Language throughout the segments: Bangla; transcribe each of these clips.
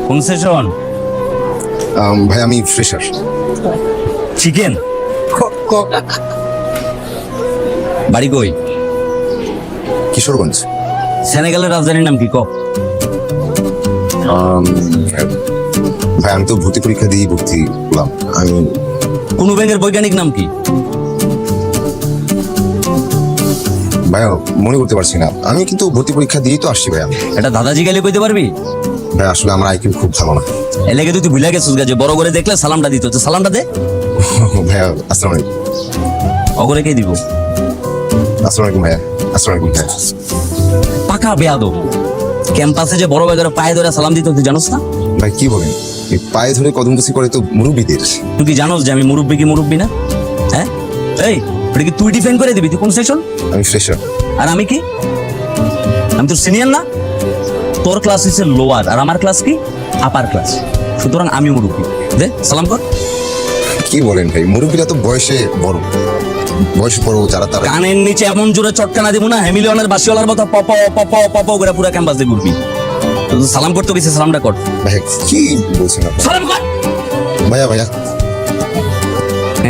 কোন সেশন? ভাই আমি ফ্রেশার। চিকেন? বাড়ি কই? কিশোরগঞ্জ। সেনেগালের রাজধানীর নাম কি ক? ভাই আমি তো ভর্তি পরীক্ষা দিয়ে ভর্তি হলাম। আমি কোন ব্যাংকের বৈজ্ঞানিক নাম কি? ভাইয়া মনে করতে পারছি না। আমি কিন্তু ভর্তি পরীক্ষা দিয়েই তো আসছি ভাইয়া। এটা দাদাজি গেলে কইতে পারবি? ভাই আসলে আমার আইকিউ খুব ভালো না। এলাকে তুই ভুলে গেছিস যে বড় করে দেখলে সালামটা দিত, তো সালামটা দে। ভাইয়া আসসালামু আলাইকুম। অগরে কে দিব? আসসালামু আলাইকুম ভাইয়া। আসসালামু আলাইকুম ভাইয়া। পাকা বেয়াদব। ক্যাম্পাসে যে বড় ভাই ধরে পায়ে ধরে সালাম দিত, তুই জানোস না? ভাই কি বলেন, এই পায়ে ধরে কদম কুচি করে তো মুরব্বীদের। তুই কি জানোস যে আমি মুরব্বী কি মুরব্বী না? হ্যাঁ এই, এটা কি তুই ডিফেন্ড করে দিবি? তুই কোন সেশন? আমি ফ্রেশার। আর আমি কি? আমি তোর সিনিয়র না? তোর ক্লাস হচ্ছে লোয়ার আর আমার ক্লাস কি আপার ক্লাস, সুতরাং আমি মুরব্বী। দে সালাম কর। কি বলেন ভাই, মুরব্বীরা তো বয়সে বড়, বয়সে বড় যারা তারা। কানের নিচে এমন জোরে চটকানা দিব না, হ্যামিলিয়নের বাসিওয়ালার মতো পপ পপ পপ করে পুরো ক্যাম্পাসে ঘুরবি। তো সালাম করতে গেছে, সালামটা কর। ভাইয়া কি বলছেন আপনি? সালাম কর। ভাইয়া ভাইয়া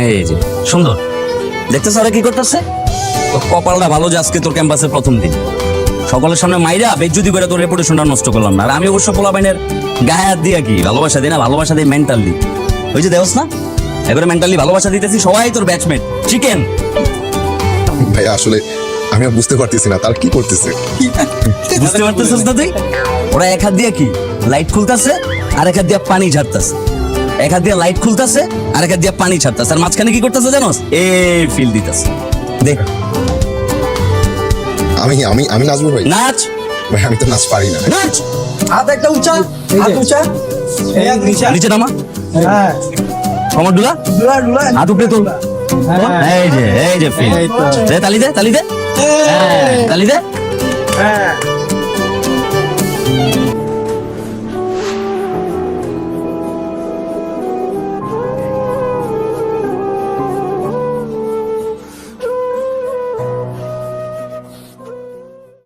এই যে সুন্দর দেখতেছ ওরা কি করতেছে। তোর কপালটা ভালো যে আজকে তোর ক্যাম্পাসের প্রথম দিন, সকলের সামনে মাইরা বেজ্জুতি করে তোর রেপুটেশনটা নষ্ট করলাম না। আর আমি অবশ্য পোলাপাইনের গায়ে হাত দিয়া কি ভালোবাসা দিই না, ভালোবাসা দিই মেন্টালি। ওই যে দেওস না, এবারে মেন্টালি ভালোবাসা দিতেছি, সবাই তোর ব্যাচমেট। চিকেন ভাইয়া আসলে আমি আর বুঝতে পারতেছি না তার কি করতেছে। বুঝতে পারতেছিস না তুই? ওরা এক হাত দিয়ে কি লাইট খুলতেছে, আর এক হাত দিয়ে পানি ঝাড়তেছে। এক হাত দিয়ে লাইট খুলতেছে, আর এক হাত দিয়ে পানি ছাড়তেছে, আর মাঝখানে কি করতেছে জানোস? এ ফিল দিতেছে। দেখ আমি আমি আমি নাচবো ভাই। নাচ ভাই আমি তো নাচ পারি না। নাচ, হাত একটা উঁচা, হাত উঁচা, এই হাত নিচা। নিচে নামা, হ্যাঁ, কমর ডুলা, ডুলা ডুলা, হাত উপরে তোল। হ্যাঁ, এই যে ফিল। এই তো। দে তালি দে, তালি দে, হ্যাঁ, তালি দে। হ্যাঁ।